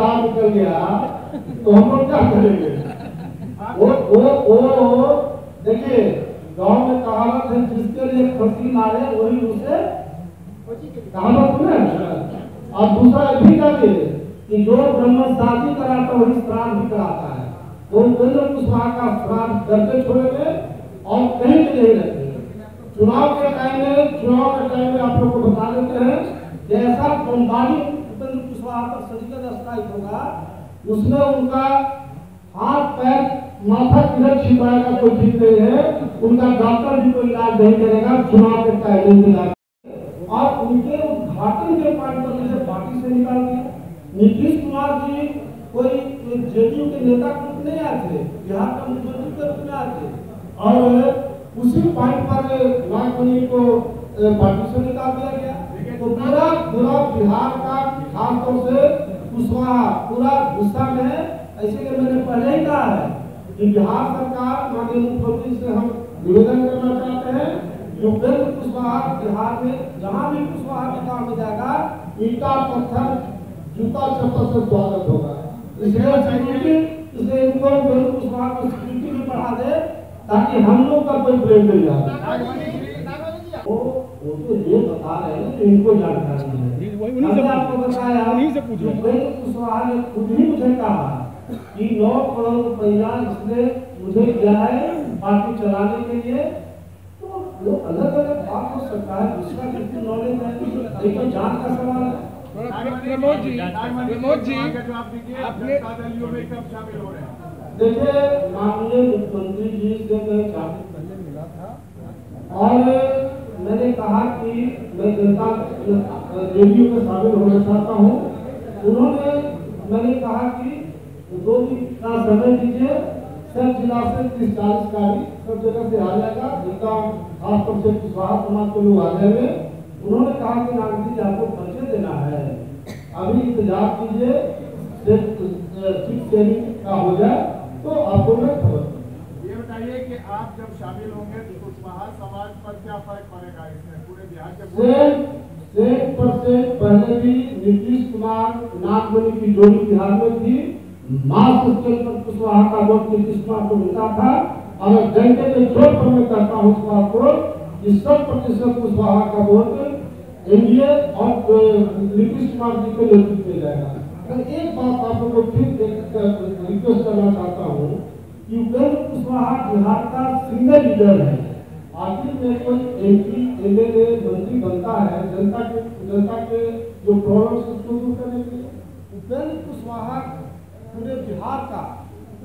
दाम निकल गया तो हम लोग क्या करेंगे? वो देखिए गांव में कहावत है, जिसके लिए खसी मारे वही उसे कहावत है। और दूसरा भी कहते कि जो ब्रह्म शादी कराता वही श्राद्ध भी कराता है। वो उपेंद्र कुशवाहा का श्राद्ध करके छोड़ेंगे और कहीं भी नहीं रखेंगे। चुनाव के टाइम में आप लोग को बता देते हैं, जैसा बमबारी उपेंद्र कुशवाहा पर सर्जिकल स्ट्राइक होगा, उसमें उनका हाथ पैर माथा किधर छिपाएगा कोई ठीक नहीं है, उनका डॉक्टर भी कोई इलाज नहीं करेगा चुनाव के टाइम में। और उनके उद्घाटन के पॉइंट पर जैसे पार्टी से निकाल दिया। नीतीश कुमार जी कोई जेडीयू के नेता के रूप नहीं आए थे, बिहार का मुख्यमंत्री के रूप में आए थे, और उसी पॉइंट पर नागमणि को पार्टी से निकाल दिया गया। तो पूरा बिहार का खासतौर से कुशवाहा पूरा गुस्सा में है। ऐसे कि मैंने पहले ही कहा है कि बिहार सरकार माननीय मुख्यमंत्री से हम निवेदन करना चाहते हैं, उपेंद्र कुशवाहा बिहार में जहां भी कुशवाहा के काम में जाएगा, ईटा पत्थर जूता चप्पल से स्वागत होगा। इसलिए इनको उपेंद्र कुशवाहा को सिक्योरिटी भी बढ़ा दे ताकि हम लोग का कोई ब्लेम नहीं जाए। वो तो ये बता रहे हैं कि इनको जानकारी है। आपको बताया उपेंद्र कुशवाहा ने खुद ही मुझे कहा कि 9 करोड़ रुपया इसने मुझे दिया है पार्टी चलाने के लिए। तो अलग अलग बात हो सकता है, दूसरा कितनी नॉलेज है, लेकिन जान का सवाल है। प्रमोद जी अपने दलियों में कब शामिल हो रहे हैं? देखिए माननीय मुख्यमंत्री जी से मैं पहले मिला था और मैंने कहा कि मैं जनता जेडीयू में शामिल होना चाहता हूँ। मैंने कहा कि 2 दिन का समय दीजिए, सब जिला से 30-40 गाड़ी सब जगह से आ जाएगा, जिनका खासतौर से कुशवाहा समाज के लोग आ जाएंगे। उन्होंने कहा कि नागरिक जी आपको परिचय देना है, अभी इंतजार कीजिए, सीट शेयरिंग का हो जाए तो आपको मैं खबर। ये बताइए कि आप जब शामिल होंगे तो कुशवाहा समाज पर क्या फर्क पड़ेगा इसमें पूरे बिहार के? 100% पहले भी नीतीश कुमार नागमणि की जोड़ी बिहार में थी, मास स्केल पर कुशवाहा का वोट नीतीश कुमार को मिलता था। और जनता के जोर पर मैं कहता हूँ इस बात को कि 100% कुशवाहा का वोट एनडीए और नीतीश कुमार जी के नेतृत्व में जाएगा। एक बात आप लोगों को फिर रिक्वेस्ट करना चाहता हूँ कि उपेंद्र कुशवाहा बिहार का सिंगल लीडर है। आखिर में कोई एमपी एमएलए मंत्री बनता है जनता के जो प्रॉब्लम्स उसको दूर करने के लिए। उपेंद्र कुशवाहा पूरे बिहार का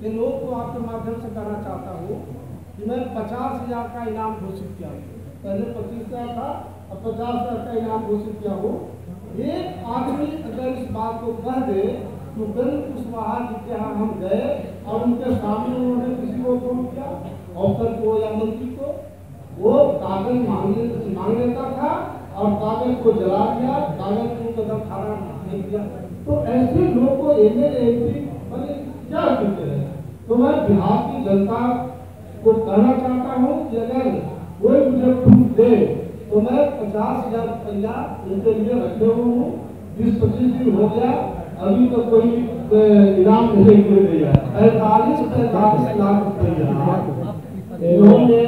के लोग को आपके माध्यम से कहना चाहता हूँ कि मैं 50,000 का इनाम घोषित किया हूँ। पहले 25,000 था, अब 50,000 का इनाम घोषित किया हूँ। एक आदमी अगर इस बात को कह दे कि उपेंद्र कुशवाहा जी के यहाँ हम गए और उनके सामने उन्होंने किसी को फोन किया, ऑफिसर को या मंत्री को, वो कागज मांग लेता था और कागज को जला दिया, कागज को कदम खाना नहीं दिया। तो ऐसे लोग को एमएलए एमपी क्या कहते हैं? तो मैं बिहार की जनता को कहना चाहता हूँ कि अगर कोई मुझे प्रूफ दे तो मैं 50,000 रुपया उनके लिए रखे हुए हूँ। 20-25 दिन हो गया, अभी तो कोई इनाम नहीं दे दिया। 45 लाख रुपया इन्होंने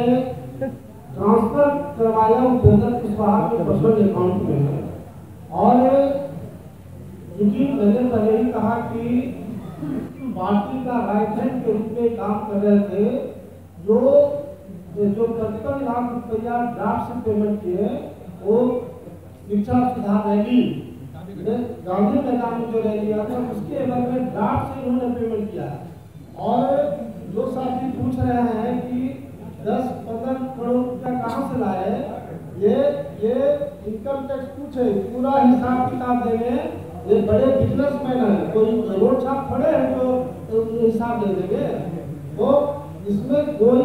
ट्रांसफर करवाया उपेंद्र कुशवाहा के पर्सनल अकाउंट में। और क्योंकि मैंने पहले ही कहा कि पार्टी का राइट हैंड के रूप में काम कर रहे थे, जो 55 लाख रुपया ड्राफ्ट से पेमेंट किए, वो शिक्षा सुधार रैली गांधी मैदान में जो रैली था उसके एवज में ड्राफ्ट से इन्होंने पेमेंट किया। और जो साथी पूछ रहे हैं कि 10-15 करोड़ रुपया कहाँ से लाए, ये इनकम टैक्स पूछे, पूरा हिसाब किताब देंगे। ये बड़े बिजनेसमैन हैं, कोई रोड छाप खड़े हैं तो हिसाब दे देंगे। तो इसमें कोई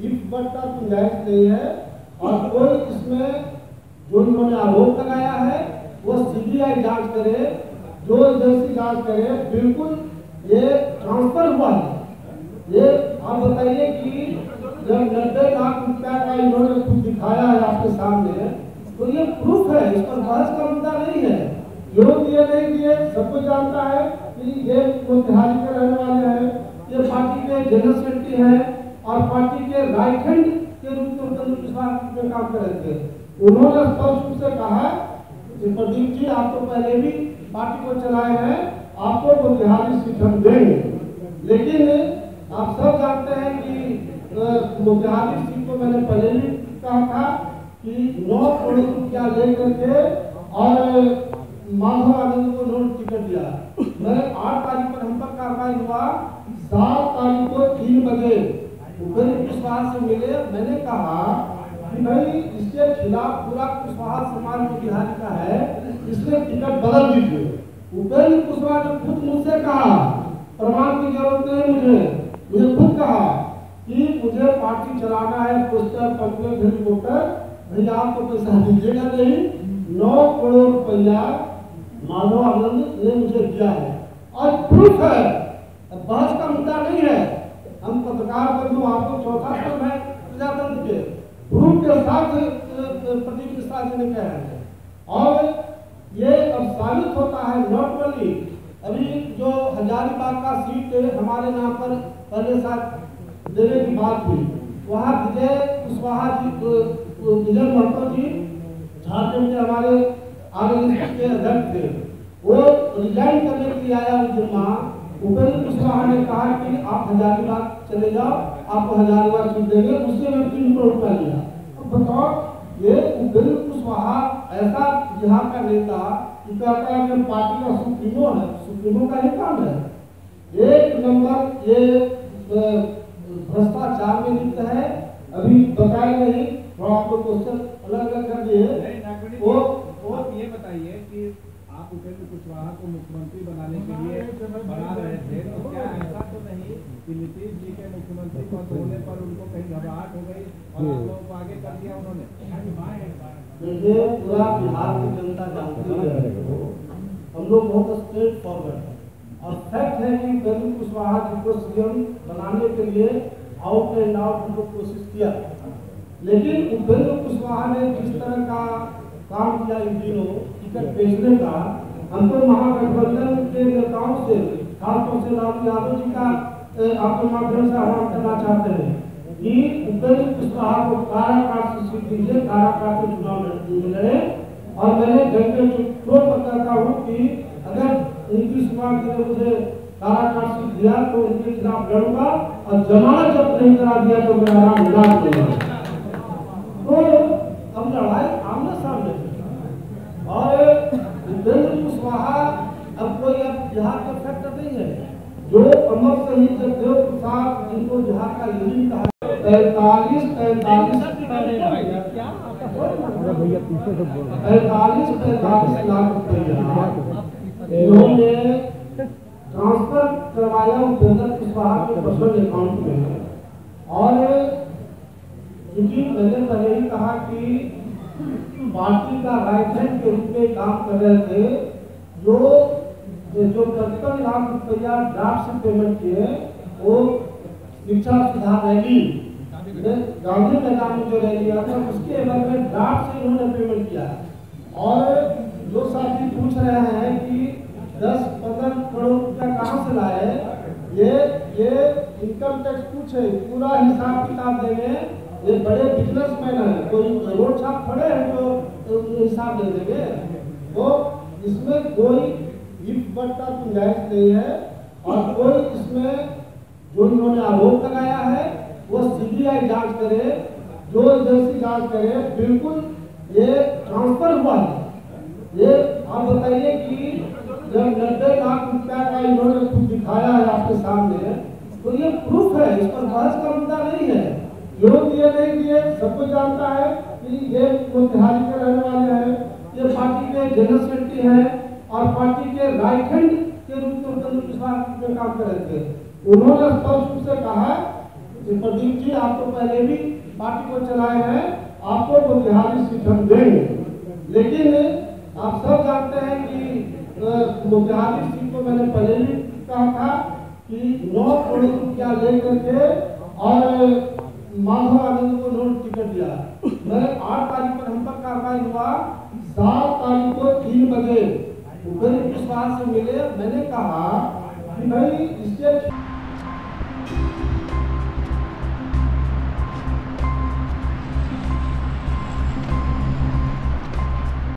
गिफ्ट बट का गुंजाइश नहीं है। और कोई इसमें जो इन्होंने आरोप लगाया है वो सीबीआई जांच करे, जो एजेंसी जांच करे। बिल्कुल ये ट्रांसफर हुआ है। ये आप बताइए कि जब 90 लाख रुपया का इन्होंने खुद दिखाया है आपके सामने, तो ये प्रूफ है, इस पर बहस का मुद्दा नहीं है। क्यों दिए नहीं दिए सबको जानता है। कि ये मोतिहारी के रहने वाले हैं, ये पार्टी के जनरल सेक्रेटरी हैं और पार्टी के राइट हैंड के रूप में उपेंद्र कुशवाहा में काम कर रहे थे। उन्होंने स्पष्ट रूप से कहा कि प्रदीप जी आप तो पहले भी पार्टी को चलाए हैं, आपको मोतिहारी सीट हम देंगे, लेकिन आप सब जानते हैं कि मोतिहारी सीट को मैंने पहले भी कहा था कि 9 करोड़ रुपया लेकर के और माधव आनंद को नोट टिकट दिया। मैंने 8 तारीख पर हम पर कार्रवाई हुआ, 7 तारीख को 3 बजे उपेंद्र कुशवाहा से मिले। मैंने कहा कि भाई इसके खिलाफ पूरा कुशवाहा समाज जो बिहार का है, इसने टिकट बदल दीजिए। उपेंद्र कुशवाहा ने खुद मुझसे कहा, प्रमाण की जरूरत नहीं मुझे खुद कहा कि मुझे पार्टी चलाना है, पोस्टर पंपलेट हेलीकॉप्टर, भैया आप तो पैसा दीजिएगा नहीं। 9 करोड़ रुपया माधव आनंद ने मुझे दिया है और प्रूफ है, बहस का मुद्दा नहीं है। हम पत्रकार बंधु आपको चौथा स्तंभ है प्रजातंत्र के, प्रूफ के साथ प्रदीप मिश्रा जी ने कहा है। और ये अब साबित होता है नॉट ओनली अभी जो हजारीबाग का सीट हमारे नाम पर पहले साथ देने की बात हुई, वहाँ विजय कुशवाहा जी, विजय महतो जी झारखंड के हमारे आरएलएस के अध्यक्ष थे, वो रिजाइन करने के लिए आया उस दिन वहाँ। उपेंद्र कुशवाहा ने कहा कि आप हजारीबाग चले जाओ, आपको हजारीबाग सीट देंगे, उससे मैं 3 करोड़ रुपया लिया। अब बताओ ये उपेंद्र कुशवाहा ऐसा यहाँ का नेता कि कहता है कि पार्टी का सुप्रीमो है, सुप्रीमो का ही काम है। 1 नंबर ये भ्रष्टाचार में लिप्त है। अभी बताए नहीं, थोड़ा आपको क्वेश्चन अलग अलग कर दिए। वो ये बताइए कि आप उपेंद्र कुशवाहा को मुख्यमंत्री बनाने के लिए बना रहे थे, तो क्या ऐसा तो नहीं कि नीतीश जी के मुख्यमंत्री पद होने पर उनको कहीं घबराहट हो गई और आप लोगों को आगे कर दिया उन्होंने? देखिए पूरा बिहार की जनता जानती है, हम लोग बहुत स्ट्रेट फॉरवर्ड है और फैक्ट है कि उपेंद्र कुशवाहा जी को सीएम बनाने के लिए आउट एंड आउट हम लोग कोशिश किया, लेकिन उपेंद्र कुशवाहा ने जिस तरह का काम किया इन दिनों टिकट बेचने का, हम तो महागठबंधन के नेताओं से, खासतौर से लालू यादव जी का आपके माध्यम से आह्वान करना चाहते हैं कि उपेंद्र कुशवाहा को काराकाट से सीट दीजिए, काराकाट से चुनाव लड़े। और मैंने जंग के फ्लोर पर कहता हूँ कि अगर नीतीश कुमार जी ने मुझे काराकाट सीट दिया तो उनके खिलाफ लड़ूंगा और जमानत जब नहीं करा दिया तो मेरा नाम इलाज करूंगा। तो अब लड़ाई आमने सामने है और उपेंद्र कुशवाहा अब कोई अब यहाँ का फैक्टर नहीं है। जो अमर शहीद जगदेव प्रसाद जिनको जहाँ का लीडिंग कहा 45 लाख रुपया इन्होंने ट्रांसफर करवाया उपेंद्र कुशवाहा के पर्सनल अकाउंट में। और क्योंकि मैंने पहले ही कहा कि पार्टी का राइट हैंड के रूप में काम कर रहे थे, जो 55 लाख रुपया ड्राफ्ट से पेमेंट किए, वो शिक्षा सुधार रैली गांधी मैदान में जो रैली हुआ था उसके एवज में ड्राफ्ट से इन्होंने पेमेंट किया। और जो साथी पूछ रहे हैं कि 10-15 करोड़ रुपया कहाँ से लाए, ये इनकम टैक्स पूछे, पूरा हिसाब किताब देंगे। ये बड़े बिजनेसमैन है, कोई रोड छाप खड़े हैं जो हिसाब दे देंगे। तो इसमें कोई इफ बट का गुंजाइश नहीं है और कोई इसमें जो इन्होंने आरोप लगाया है वो सीबीआई जांच करे, जो एजेंसी जांच करे। बिल्कुल ये ट्रांसफर हुआ है। ये आप बताइए कि जब 90 लाख रुपया का इन्होंने खुद दिखाया है आपके सामने, तो ये प्रूफ है, इस पर बहस का मुद्दा नहीं है। क्यों दिए नहीं दिए सबको जानता है कि ये मोतिहारी के रहने वाले हैं, ये पार्टी के जनरल सेक्रेटरी हैं और पार्टी के राइट हैंड के रूप में उपेंद्र कुशवाहा में काम कर रहे थे। उन्होंने स्पष्ट रूप से कहा कि प्रदीप जी आप तो पहले भी पार्टी को चलाए हैं, आपको मोतिहारी सीट हम देंगे, लेकिन आप सब जानते हैं कि मोतिहारी सीट को मैंने पहले भी कहा था कि 9 करोड़ रुपया लेकर के और माधव आनंद को नोट टिकट दिया। मैंने 8 तारीख पर हम पर कार्रवाई हुआ, 7 तारीख को 3 बजे उपेंद्र कुशवाहा से मिले। मैंने कहा नहीं